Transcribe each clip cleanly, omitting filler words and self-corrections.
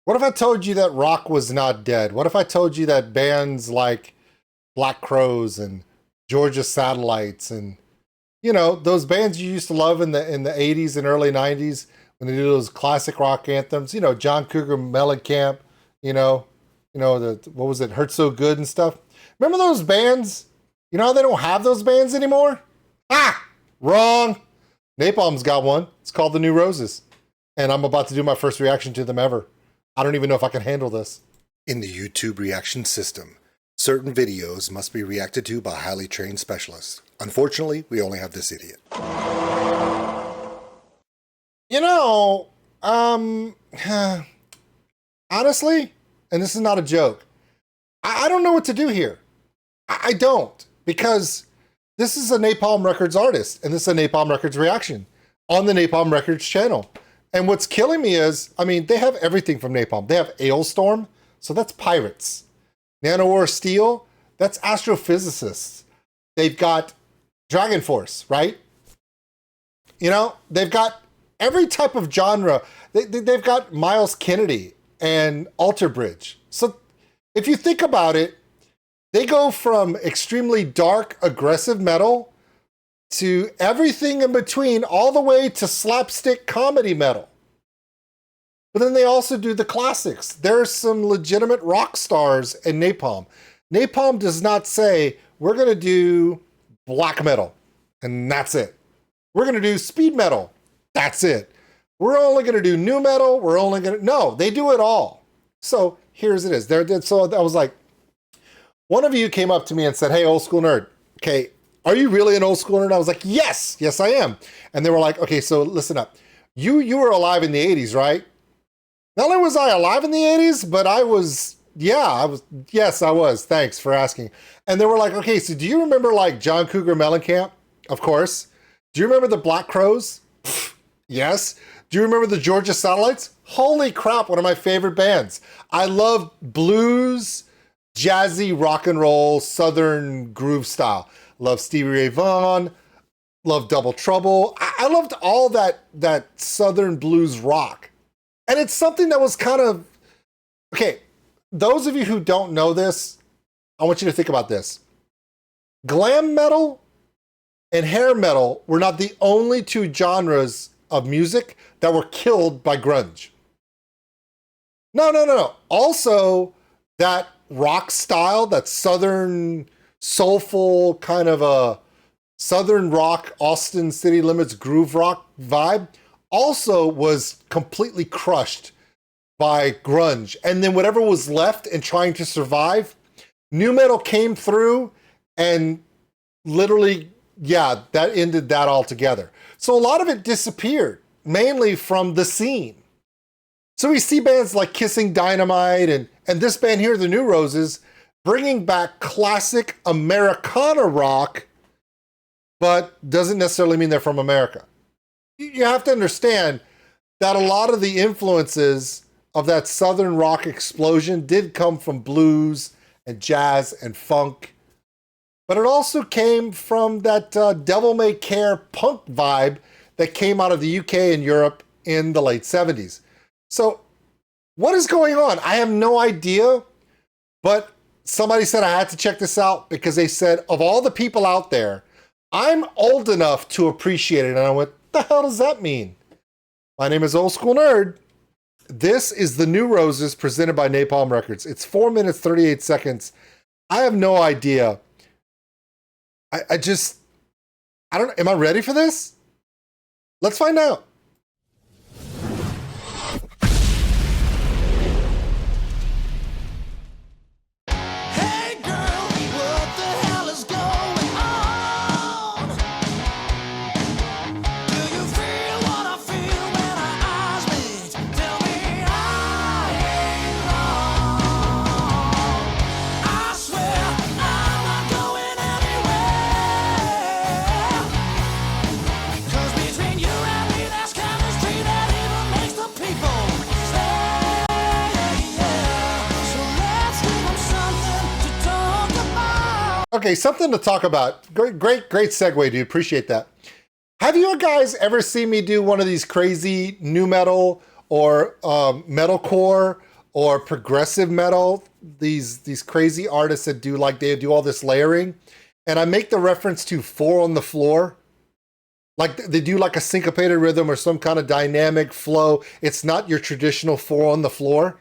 What if I told you that rock was not dead? What if I told you that bands like Black Crowes and Georgia Satellites and those bands you used to love in the 80s and early 90s when they do those classic rock anthems, John Cougar Mellencamp, what was it, Hurt So Good and stuff. Remember those bands? You know how they don't have those bands anymore? Ah, wrong. Napalm's got one. It's called The New Roses. And I'm about to do my first reaction to them ever. I don't even know if I can handle this. In the YouTube reaction system, certain videos must be reacted to by highly trained specialists. Unfortunately, we only have this idiot. Honestly, and this is not a joke, I don't know what to do here. I don't, because this is a Napalm Records artist, and this is a Napalm Records reaction on the Napalm Records channel. And what's killing me is, they have everything from Napalm. They have Ailstorm, so that's pirates. Nanowar Steel, that's astrophysicists. They've got Dragon Force, right? They've got every type of genre. They've got Miles Kennedy and Alter Bridge. So if you think about it, they go from extremely dark, aggressive metal to everything in between, all the way to slapstick comedy metal. But then they also do the classics. There's some legitimate rock stars in Napalm. Napalm does not say, we're going to do black metal, and that's it. We're going to do speed metal. That's it. We're only going to do new metal. No, they do it all. So here's it is. So I was like, one of you came up to me and said, hey, old school nerd. Okay, are you really an old school nerd? I was like, yes, I am. And they were like, okay, so listen up. You were alive in the 80s, right? Not only was I alive in the 80s, but I was. Yes, I was. Thanks for asking. And they were like, okay, so do you remember like John Cougar Mellencamp? Of course. Do you remember the Black Crowes? Yes. Do you remember the Georgia Satellites? Holy crap, one of my favorite bands. I love blues, jazzy, rock and roll, southern groove style. Love Stevie Ray Vaughan, love Double Trouble. I loved all that southern blues rock. And it's something that was kind of, okay, those of you who don't know this, I want you to think about this. Glam metal and hair metal were not the only two genres of music that were killed by grunge. No. Also, that rock style, that southern, soulful kind of a southern rock, Austin City Limits groove rock vibe also was completely crushed by grunge. And then whatever was left and trying to survive, new metal came through and literally, that ended that altogether. So a lot of it disappeared, mainly from the scene. So we see bands like Kissing Dynamite and this band here, the New Roses, bringing back classic Americana rock, but doesn't necessarily mean they're from America. You have to understand that a lot of the influences of that southern rock explosion did come from blues and jazz and funk, but it also came from that Devil May Care punk vibe that came out of the UK and Europe in the late 70s. So what is going on? I have no idea, but somebody said I had to check this out because they said, of all the people out there, I'm old enough to appreciate it. And I went, what the hell does that mean? My name is Old School Nerd. This is the New Roses presented by Napalm Records. It's 4 minutes, 38 seconds. I have no idea. I don't, am I ready for this? Let's find out. Okay, something to talk about. Great segue, dude. Appreciate that. Have you guys ever seen me do one of these crazy new metal or metalcore or progressive metal, these crazy artists that do like they do all this layering. And I make the reference to Four on the Floor. Like they do like a syncopated rhythm or some kind of dynamic flow. It's not your traditional four on the floor.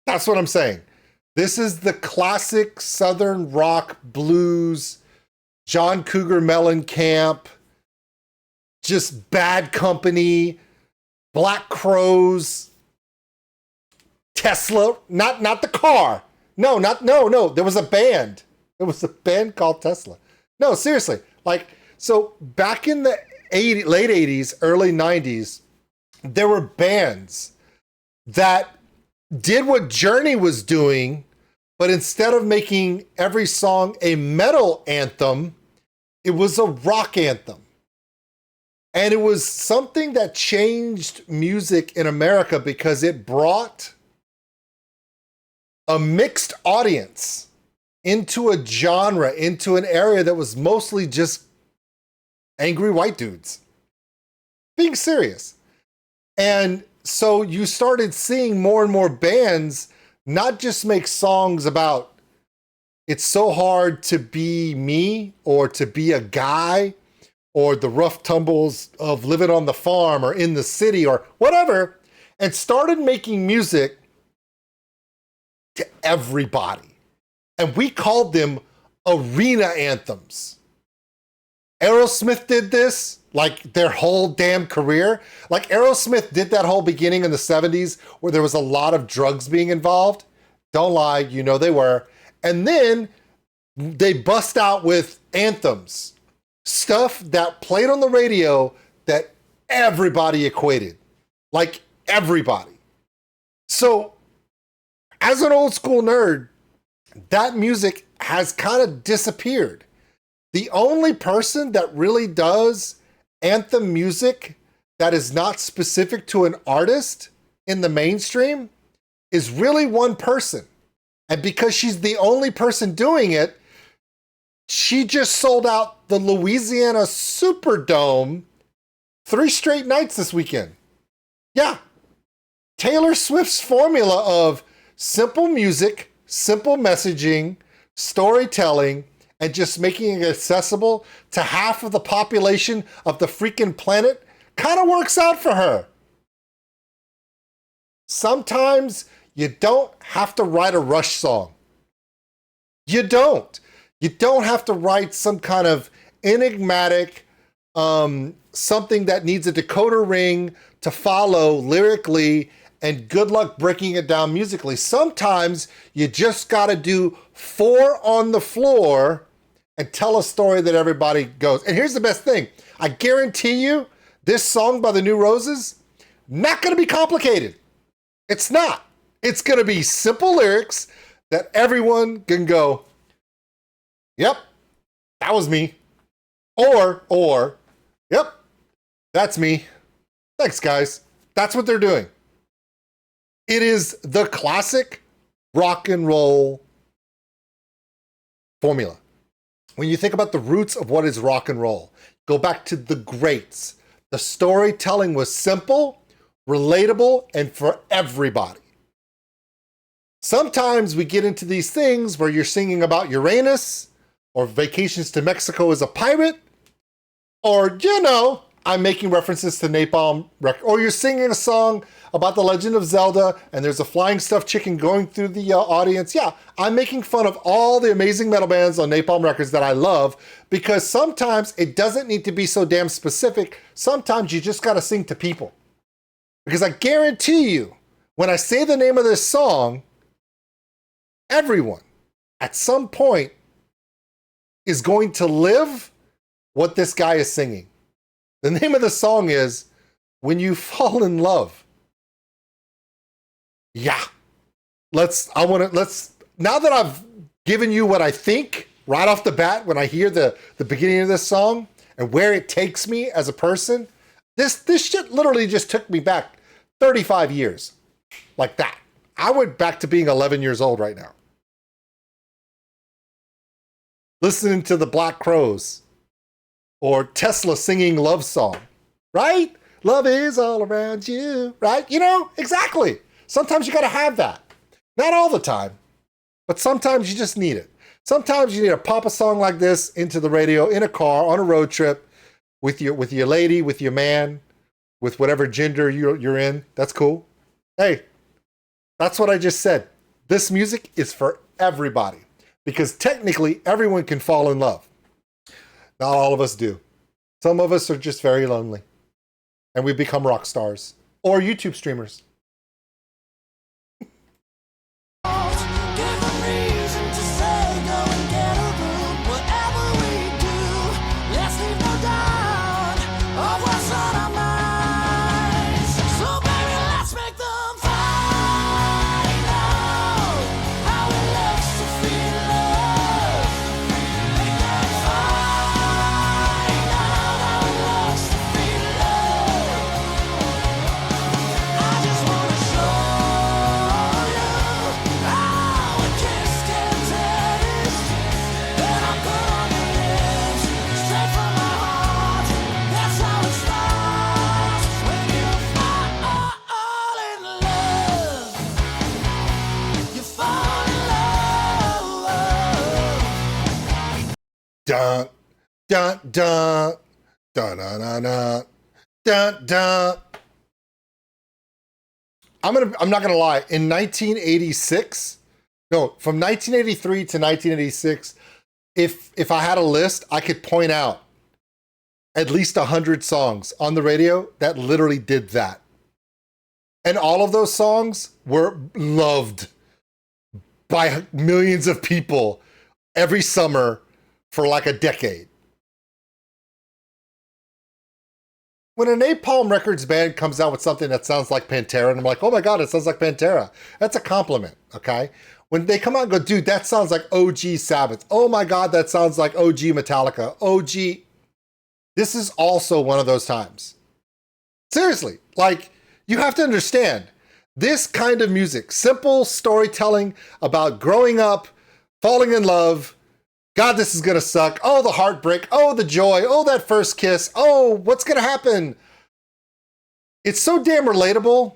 That's what I'm saying. This is the classic Southern rock blues, John Cougar Mellencamp, just Bad Company, Black Crows, Tesla, not the car. No. There was a band. There was a band called Tesla. No, seriously. Like, so back in the late 80s, early 90s, there were bands that did what Journey was doing, but instead of making every song a metal anthem, it was a rock anthem. And it was something that changed music in America because it brought a mixed audience into a genre, into an area that was mostly just angry white dudes. Being serious. And so you started seeing more and more bands not just make songs about it's so hard to be me or to be a guy or the rough tumbles of living on the farm or in the city or whatever, and started making music to everybody. And we called them arena anthems. Aerosmith did this like their whole damn career. Like Aerosmith did that whole beginning in the 70s where there was a lot of drugs being involved. Don't lie, you know they were. And then they bust out with anthems, stuff that played on the radio that everybody equated. Like everybody. So as an old school nerd, that music has kind of disappeared. The only person that really does anthem music that is not specific to an artist in the mainstream is really one person. And because she's the only person doing it, she just sold out the Louisiana Superdome 3 straight nights this weekend. Yeah. Taylor Swift's formula of simple music, simple messaging, storytelling, and just making it accessible to half of the population of the freaking planet kind of works out for her. Sometimes you don't have to write a Rush song. You don't. You don't have to write some kind of enigmatic, something that needs a decoder ring to follow lyrically, and good luck breaking it down musically. Sometimes you just got to do 4 on the floor and tell a story that everybody goes. And here's the best thing. I guarantee you, this song by the New Roses, not going to be complicated. It's not. It's going to be simple lyrics that everyone can go, yep, that was me. Or, yep, that's me. Thanks, guys. That's what they're doing. It is the classic rock and roll formula. When you think about the roots of what is rock and roll, go back to the greats. The storytelling was simple, relatable, and for everybody. Sometimes we get into these things where you're singing about Uranus or vacations to Mexico as a pirate, or, I'm making references to Napalm, or you're singing a song about the Legend of Zelda and there's a flying stuffed chicken going through the audience. Yeah, I'm making fun of all the amazing metal bands on Napalm Records that I love, because sometimes it doesn't need to be so damn specific. Sometimes you just got to sing to people. Because I guarantee you, when I say the name of this song, everyone at some point is going to live what this guy is singing. The name of the song is When You Fall in Love. Yeah. Now that I've given you what I think right off the bat when I hear the beginning of this song and where it takes me as a person, this shit literally just took me back 35 years. Like that. I went back to being 11 years old right now. Listening to the Black Crows. or Tesla singing love song, right? Love is all around you, right? You know, exactly. Sometimes you got to have that. Not all the time, but sometimes you just need it. Sometimes you need to pop a song like this into the radio in a car on a road trip with your lady, with your man, with whatever gender you're in. That's cool. Hey, that's what I just said. This music is for everybody because technically everyone can fall in love. Not all of us do. Some of us are just very lonely and we become rock stars or YouTube streamers. Dun, dun, dun, dun, dun, dun, dun, dun, dun. I'm not gonna lie. In 1986, no, from 1983 to 1986, if I had a list, I could point out at least 100 songs on the radio that literally did that. And all of those songs were loved by millions of people every summer for like a decade. When a Napalm Records band comes out with something that sounds like Pantera, and I'm like, oh my God, it sounds like Pantera. That's a compliment, okay? When they come out and go, dude, that sounds like OG Sabbath. Oh my God, that sounds like OG Metallica. OG. This is also one of those times. Seriously, like, you have to understand, this kind of music, simple storytelling about growing up, falling in love, God, this is gonna suck. Oh, the heartbreak. Oh, the joy. Oh, that first kiss. Oh, what's gonna happen? It's so damn relatable.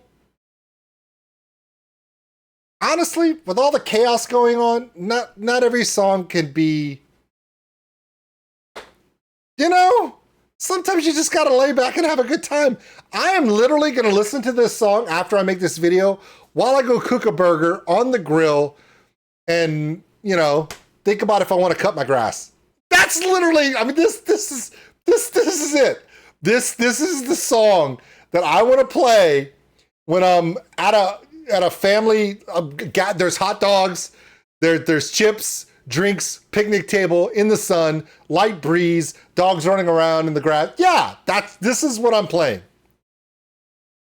Honestly, with all the chaos going on, not every song can be, you know, sometimes you just gotta lay back and have a good time. I am literally gonna listen to this song after I make this video while I go cook a burger on the grill and, you know, think about if I want to cut my grass. That's literally, I mean, this is it. This is the song that I want to play when I'm at a family. There's hot dogs, there's chips, drinks, picnic table in the sun, light breeze, dogs running around in the grass. Yeah, this is what I'm playing.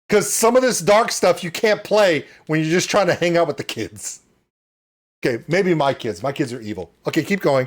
Because some of this dark stuff you can't play when you're just trying to hang out with the kids. Okay, maybe my kids. My kids are evil. Okay, keep going.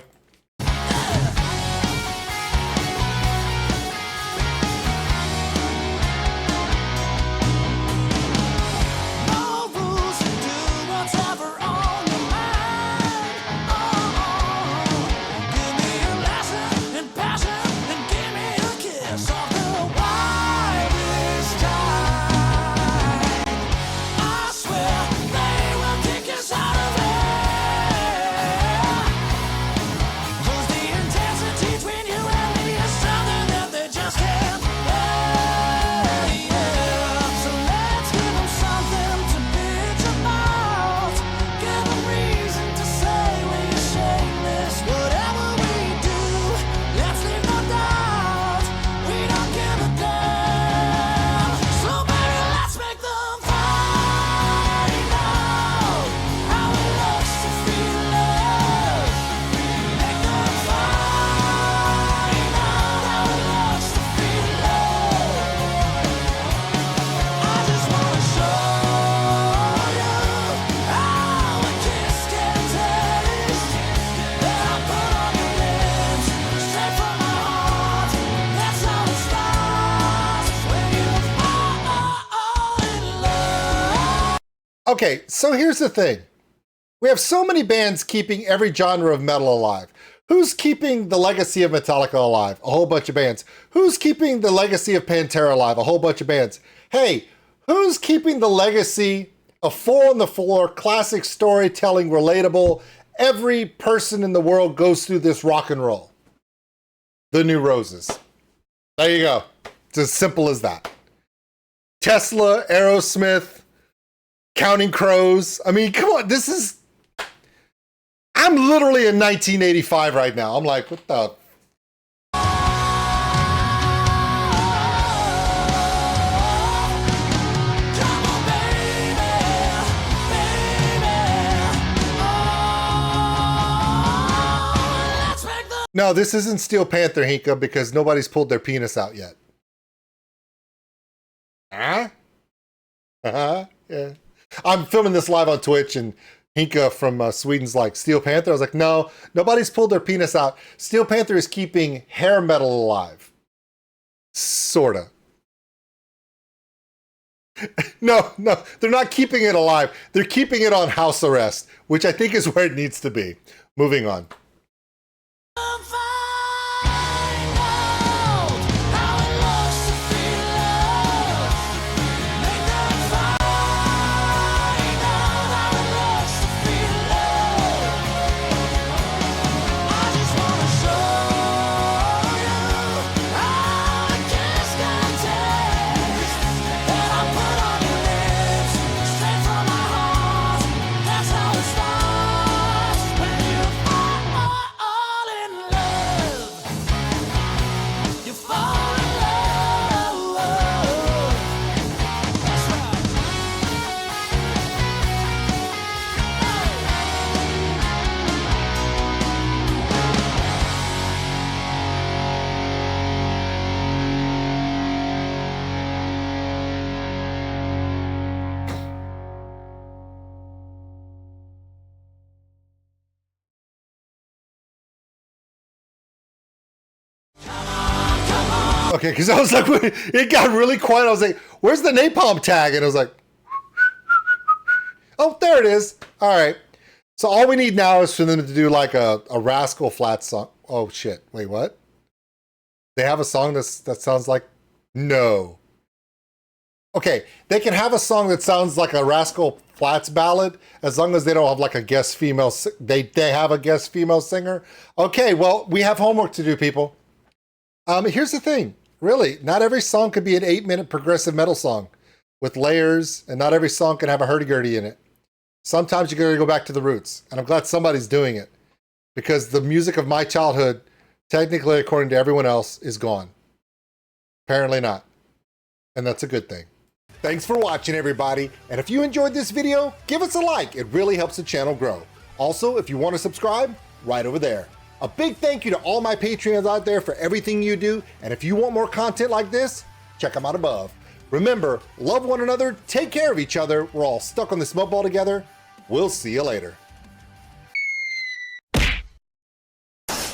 Okay, so here's the thing. We have so many bands keeping every genre of metal alive. Who's keeping the legacy of Metallica alive? A whole bunch of bands. Who's keeping the legacy of Pantera alive? A whole bunch of bands. Hey, who's keeping the legacy of Four on the Floor, classic storytelling, relatable? Every person in the world goes through this rock and roll. The New Roses. There you go. It's as simple as that. Tesla, Aerosmith, Counting Crows. I mean, come on, this is... I'm literally in 1985 right now. I'm like, what the... No, this isn't Steel Panther, Hinka, because nobody's pulled their penis out yet. Huh? Yeah. I'm filming this live on Twitch, and Hinka from Sweden's like, Steel Panther? I was like, no, nobody's pulled their penis out. Steel Panther is keeping hair metal alive. Sorta. No, they're not keeping it alive. They're keeping it on house arrest, which I think is where it needs to be. Moving on. Okay, because I was like, it got really quiet. I was like, where's the Napalm tag? And I was like, oh, there it is. All right. So all we need now is for them to do like a Rascal Flatts song. Oh, shit. Wait, what? They have a song that sounds like, no. Okay, they can have a song that sounds like a Rascal Flatts ballad as long as they don't have like a guest female. They have a guest female singer. Okay, well, we have homework to do, people. Here's the thing. Really, not every song could be an 8-minute progressive metal song with layers, and not every song can have a hurdy-gurdy in it. Sometimes you gotta go back to the roots, and I'm glad somebody's doing it, because the music of my childhood, technically according to everyone else, is gone. Apparently not. And that's a good thing. Thanks for watching, everybody, and if you enjoyed this video, give us a like. It really helps the channel grow. Also, if you want to subscribe, right over there. A big thank you to all my Patreons out there for everything you do, and if you want more content like this, check them out above. Remember, love one another, take care of each other. We're all stuck on this mud ball together. We'll see you later.